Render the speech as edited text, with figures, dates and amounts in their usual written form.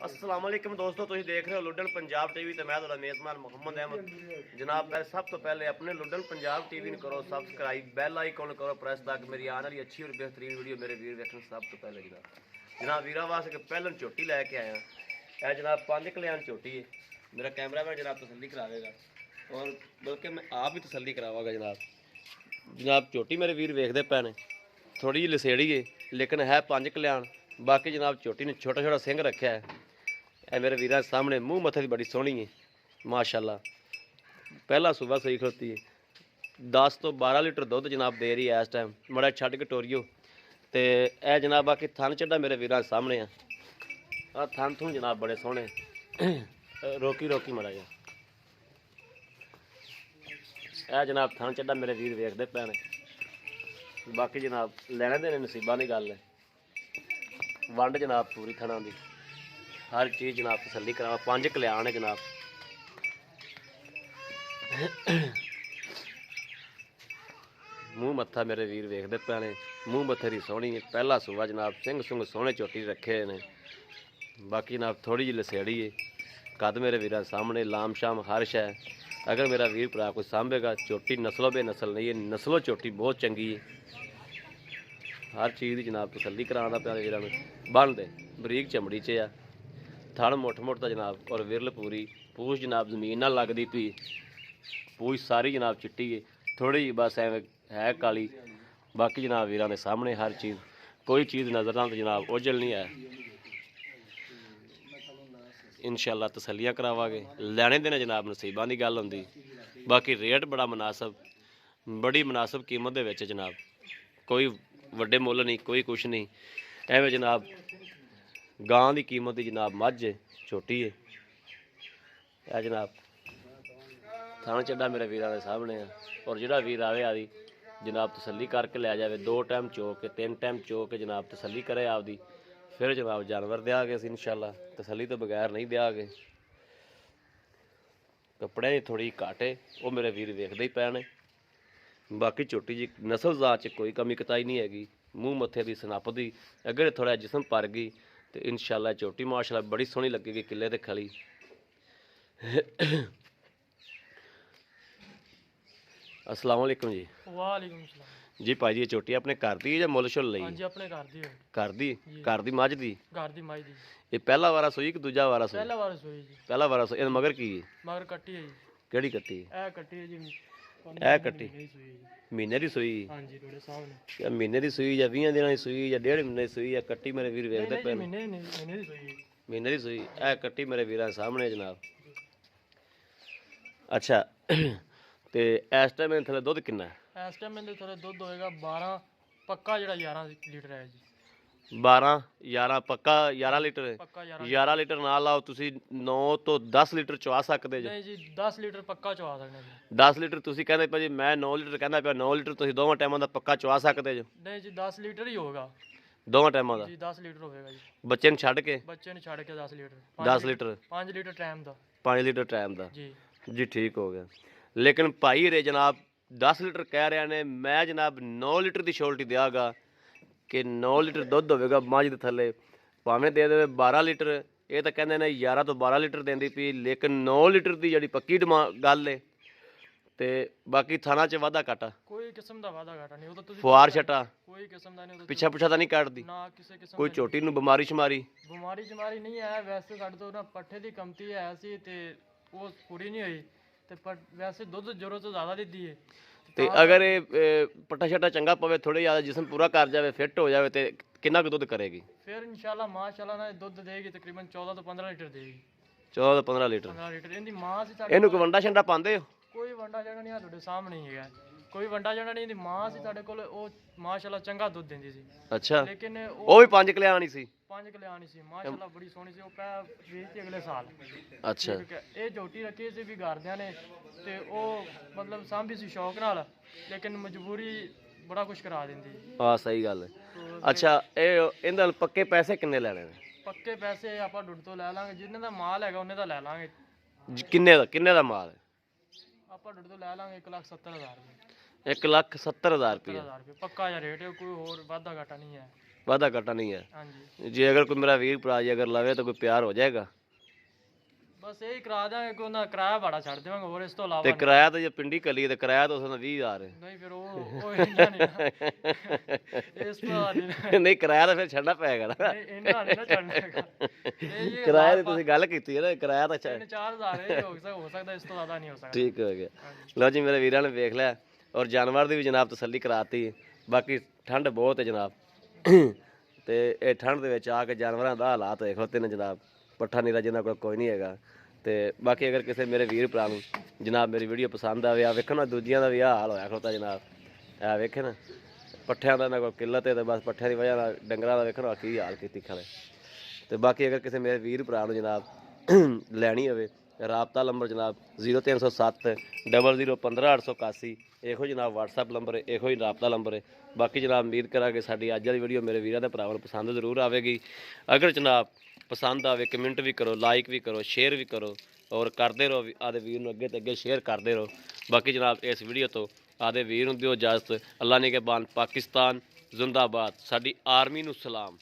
अस्सलाम वालेकुम दोस्तों, तुम देख रहे हो लुडन पंजाब टीवी तो मैं तुम्हारा मेज़बान मोहम्मद अहमद जनाब। सब तो पहले अपने लुडन पंजाब टीवी को करो सबसक्राइब, बैल आइकॉन करो प्रेस ताकि मेरी आने वाली अच्छी और बेहतरीन वीडियो मेरे वीर देखने सब तो पहले। जनाब वीरा वास्ते पहलन झोटी लैके आया है जनाब, 5 कल्याण झोटी है। मेरा कैमरामैन जनाब तसल्ली करावेगा और बल्कि मैं आप ही तसल्ली करावागा जनाब झोटी मेरे वीर वेखते पे ने, थोड़ी जी लसेड़ी है लेकिन है 5 कल्याण। बाकी जनाब झोटी ने छोटा छोटा सिंह रखा है। ए मेरे वीर सामने मूँह मत्थे की बड़ी सोहनी है माशाल्लाह। पहला सुबह सही खड़ोती है, 10 तो 12 लीटर दुध जनाब दे रही है इस टाइम। मड़ा छड़ के टोरियो तो यह जनाब बाकी थन चढ़ा मेरे वीर सामने आ थन थून जनाब बड़े सोहने। रोकी रोकी मड़ा जा यह जनाब थन चढ़ा मेरे वीर वेखते पे ने। बाकी जनाब लैने देने नसीबा की गल है। वंड जनाब पूरी थना की हर चीज़ जनाब तसल्ली करावा। 5 कल्याण है जनाब। मूँह मत्था मेरे वीर वेखते पे ने, मूँह मत्थे की सोहनी है। पहला सूबा जनाब, सिंह सुंग सोहने झोटी रखे ने। बाकी जनाब थोड़ी जी लसेड़ी है, कद मेरे वीर सामने लाम शाम हर शह। अगर मेरा वीर भरा कोई सांभेगा, झोटी नस्लों बेनस्ल नहीं है, नस्लों झोटी बहुत चंगी है। हर चीज़ की जनाब तसल्ली कराना प्यारे वीर में। बन दे बरीक चमड़ी च आ, थड़ मुठ मुठ का जनाब और विरल पूरी। पूछ जनाब जमीन ना लगती पी, पूछ सारी जनाब चिट्टी है, थोड़ी जी बस एवं है काली। बाकी जनाब वीर के सामने हर चीज़, कोई चीज़ नज़र ना तो जनाब ओझल नहीं है। इंशाअल्लाह तसल्लियाँ करावांगे, लैने देने जनाब नसीबां की गल होंदी। बाकी रेट बड़ा मुनासब, बड़ी मुनासब कीमत दे विच जनाब, कोई वड्डे मुल नहीं, कोई कुछ नहीं। एवं जनाब गां की कीमत की जनाब मझ है, छोटी है। यह जनाब थाना चढ़ा मेरे वीर के सामने है। और जोड़ा वीर आवे आदि जनाब तसल्ली करके लै जाए, 2 टाइम चो के 3 टाइम चो के जनाब तसल्ली करे आपदी, फिर जनाब जानवर देंगे असीं इंशाअल्लाह। तसल्ली तो बगैर नहीं देंगे। कपड़े की थोड़ी घट है, वो मेरे वीर वेखते ही पे ने। बाकी छोटी जी नस्ल जात च कोई कमी कताई नहीं हैगी। मूँह मत्थे की सनप की अगर थोड़ा जिसम पर गई तो इंशाअल्लाह झोटी माशाअल्लाह बड़ी सोहनी लगेगी किले ते खली। अस्सलाम वालेकुम जी। वालेकुम सलाम जी भाई जी, झोटी अपने घर दी या मुल शुल लई? हाँ जी, अपने घर दी होई। घर दी मझ दी। घर दी माई दी। ये पहला वारा सोई कि दूजा वारा सोई? पहला बार सोई जी। पहला वारा सोई। मगर की मगर कट्टी है जी। केड़ी कट्टी? ए कट्टी है जी। ए कट्टी नहीं सोई जी। महीने की सोई? हाँ जी, थोड़े सामने। या महीने की सोई या 20 दिन की सोई या 1.5 महीने की सोई या कट्टी मेरे वीर वेखते पे? महीने दी सोई। महीने की सोई। ए कट्टी मेरे वीर सामने जनाब। अच्छा तो इस टाइम थले दुध किन्ना है? इस टाइम मेरे थोड़े दुध होएगा 12 पक्का जड़ा 11 लीटर है जी। 12 11 पक्का 11 लीटर है। पक्का 11 11 लीटर ना लाओ तुसी 9 तो 10 लीटर चवा सकते जो। नहीं जी, 10 लीटर पक्का चवा सकते जी। 10 लीटर तुसी कहते पे जी, मैं 9 लीटर कहना पे 9 लीटर तुसी दोवां टाइमां दा पक्का चवा सकते जो? नहीं जी, 10 लीटर ही होगा दोवां टाइमां दा जी। 10 लीटर होएगा जी। बच्चे ने छड़ के? बच्चे ने छड़ के 10 लीटर। 10 लीटर 5 लीटर टाइम दा 5 लीटर टाइम दा जी। जी, ठीक हो गया। लेकिन भाई रे जनाब 10 लीटर कह रहे ने, मैं जनाब 9 लीटर की छोल्टी देगा कि 9 लीटर दुध होगा मझ दे थले, भावें दे दे 12 लीटर। ये तो कहते हैं 11 तो 12 लीटर देंदी पी, लेकिन 9 लीटर की जी पक्की गल है। तो बाकी थाना च वाधा घाटा, कोई किस्म का वादा घाटा नहीं, वो तो तुसी फुआर छटा कोई किस्म का नहीं, पिछा पुछा तो नहीं कटदी? ना किसी किस्म कोई झोटी नूं बीमारी शमारी? बिमारी जमारी नहीं है। वैसे साढ़े तो ना पट्ठे की कमती है सी ते वो पूरी नहीं हुई ते पर वैसे दुध जरूरत तो ज़्यादा दी है। तो अगर ये पट्ठा छट्टा चंगा पवे, थोड़े ज़्यादा जिसम पूरा कर जाए, फिट हो जाए तो कितना कुछ दुध करेगी? फिर इंशाल्लाह माशाल्लाह ना दुध देगी तकरीबन 14 तो 15 लीटर देगी। 14 तो 15 लीटर। 15 लीटर इनकी माँ से इनू कोई वंडा शंडा पाते हो? कोई वंडा जड़ा नहीं है सामने ही है। कोई वंडा जड़ा नहीं, इनकी माँ से साढ़े कोल वो माशाल्लाह चंगा दुध देंदी सी। अच्छा, लेकिन वो भी 5 कल्याणी सी? 5 कल्याणी सी माशाल्लाह, बड़ी सोहनी सी। वो पै बेचती अगले साल। अच्छा, ये झोटी रखी सी भी घरदियां ने ते वो मतलब सांभी सी शौक नाल, लेकिन मजबूरी बड़ा कुछ करा देंदी। हाँ सही गल है। अच्छा, ये इहदे पक्के पैसे किन्ने लैने ने? पक्के पैसे आपां डुड तो लै लांगे, जिन्ने दा माल हैगा उन्ने दा लै लांगे। किन्ने दा माल है? आपां डुड तो लै लांगे 1,70,000 रुपये। 1,70,000 रुपये 70,000 रुपये पक्का या रेट है, कोई होर वाधा घाटा नहीं है। ਵਾਧਾ ਘਾਟਾ ਨਹੀਂ ਹੈ। ਹਾਂਜੀ ਜੇ ਅਗਰ ਕੋਈ ਮੇਰਾ ਵੀਰ ਭਰਾ ਜੀ ਅਗਰ ਲਵੇ ਤਾਂ ਕੋਈ ਪਿਆਰ ਹੋ ਜਾਏਗਾ। ਬਸ ਇਹ ਕਰਾ ਦਾਂਗੇ ਕਿ ਉਹਨਾਂ ਕਿਰਾਇਆ ਭਾੜਾ ਛੱਡ ਦੇਵਾਂਗੇ, ਹੋਰ ਇਸ ਤੋਂ ਇਲਾਵਾ ਤੇ ਕਿਰਾਇਆ ਤਾਂ ਜੇ ਪਿੰਡੀ ਕੱਲੀ ਤੇ ਕਿਰਾਇਆ ਤਾਂ ਉਸ ਦਾ 20,000 ਹੈ। ਨਹੀਂ ਫਿਰ ਉਹ ਇੰਨਾ ਨਹੀਂ ਨਾ। ਇਸ ਤੋਂ ਨਹੀਂ ਨਹੀਂ ਕਿਰਾਇਆ ਤਾਂ ਫਿਰ ਛੱਡਣਾ ਪਏਗਾ ਨਾ। ਇੰਨਾ ਨਹੀਂ ਨਾ ਛੱਡਣਾ ਹੈਗਾ। ਇਹ ਜੀ ਕਿਰਾਇਆ ਦੀ ਤੁਸੀਂ ਗੱਲ ਕੀਤੀ ਹੈ ਨਾ, ਕਿਰਾਇਆ ਤਾਂ 3-4 ਹਜ਼ਾਰ ਇਹ ਹੋ ਸਕਦਾ, ਇਸ ਤੋਂ ਜ਼ਿਆਦਾ ਨਹੀਂ ਹੋ ਸਕਦਾ। ਠੀਕ ਹੋ ਗਿਆ। ਲਓ ਜੀ ਮੇਰੇ ਵੀਰਾਂ ਨੇ ਵੇਖ ਲਿਆ ਔਰ ਜਾਨਵਰ ਦੀ ਵੀ ਜਨਾਬ ਤਸੱਲੀ ਕਰਾਤੀ। ਬਾਕੀ ਠੰਡ ਬਹੁਤ ਹੈ ਜਨਾਬ, ਤੇ ਇਹ ਠੰਡ ਦੇ ਵਿੱਚ ਆ ਕੇ ਜਾਨਵਰਾਂ ਦਾ ਹਾਲਾਤ ਵੇਖ ਲਓ ਤਿੰਨ ਜਨਾਬ, ਪੱਠਾ ਨੀਰਾ ਜਿਹਨਾਂ ਕੋਲ ਕੋਈ ਨਹੀਂ ਹੈਗਾ। ਤੇ ਬਾਕੀ ਅਗਰ ਕਿਸੇ ਮੇਰੇ ਵੀਰ ਭਰਾ ਨੂੰ ਜਨਾਬ ਮੇਰੀ ਵੀਡੀਓ ਪਸੰਦ ਆਵੇ, ਆ ਵੇਖੋ ਨਾ ਦੂਜਿਆਂ ਦਾ ਵੀ ਆਹ ਹਾਲ ਹੋਇਆ ਖਲੋਤਾ ਜਨਾਬ, ਆ ਵੇਖੇ ਨਾ ਪੱਠਿਆਂ ਦਾ ਇਹਨਾਂ ਕੋਲ ਕਿੱਲਤ ਹੈ, ਤੇ ਬਸ ਪੱਠਿਆਂ ਦੀ ਵਜ੍ਹਾ ਨਾਲ ਡੰਗਰਾਂ ਦਾ ਵੇਖੋ ਨਾ ਕੀ ਹਾਲ ਕੀਤੀ ਖੜੇ। ਤੇ ਬਾਕੀ ਅਗਰ ਕਿਸੇ ਮੇਰੇ ਵੀਰ ਭਰਾ ਨੂੰ ਜਨਾਬ ਲੈਣੀ ਹੋਵੇ, ਰਾਬਤਾ ਨੰਬਰ ਜਨਾਬ 0307 00 15 881, ਇਹੋ ਜਨਾਬ WhatsApp ਨੰਬਰ ਹੈ, ਇਹੋ ਹੀ ਰਾਬਤਾ ਨੰਬਰ ਹੈ। ਬਾਕੀ ਜਨਾਬ ਉਮੀਦ ਕਰਾਂਗੇ ਸਾਡੀ ਅੱਜ ਵਾਲੀ ਵੀਡੀਓ ਮੇਰੇ ਵੀਰਾਂ ਦੇ ਭਰਾਵਾਂ ਨੂੰ ਪਸੰਦ ਜ਼ਰੂਰ ਆਵੇਗੀ। ਅਗਰ ਜਨਾਬ ਪਸੰਦ ਆਵੇ ਕਮੈਂਟ ਵੀ ਕਰੋ, ਲਾਈਕ ਵੀ ਕਰੋ, ਸ਼ੇਅਰ ਵੀ ਕਰੋ ਔਰ ਕਰਦੇ ਰਹੋ ਆਦੇ ਵੀਰ ਨੂੰ ਅੱਗੇ ਤੇ ਅੱਗੇ ਸ਼ੇਅਰ ਕਰਦੇ ਰਹੋ। ਬਾਕੀ ਜਨਾਬ ਇਸ ਵੀਡੀਓ ਤੋਂ ਆਦੇ ਵੀਰ ਨੂੰ ਦਿਓ ਇਜਾਜ਼ਤ। ਅੱਲਾ ਨੇ ਕੇ ਬਾਨ ਪਾਕਿਸਤਾਨ ਜ਼ਿੰਦਾਬਾਦ, ਸਾਡੀ ਆਰਮੀ ਨੂੰ ਸਲਾਮ।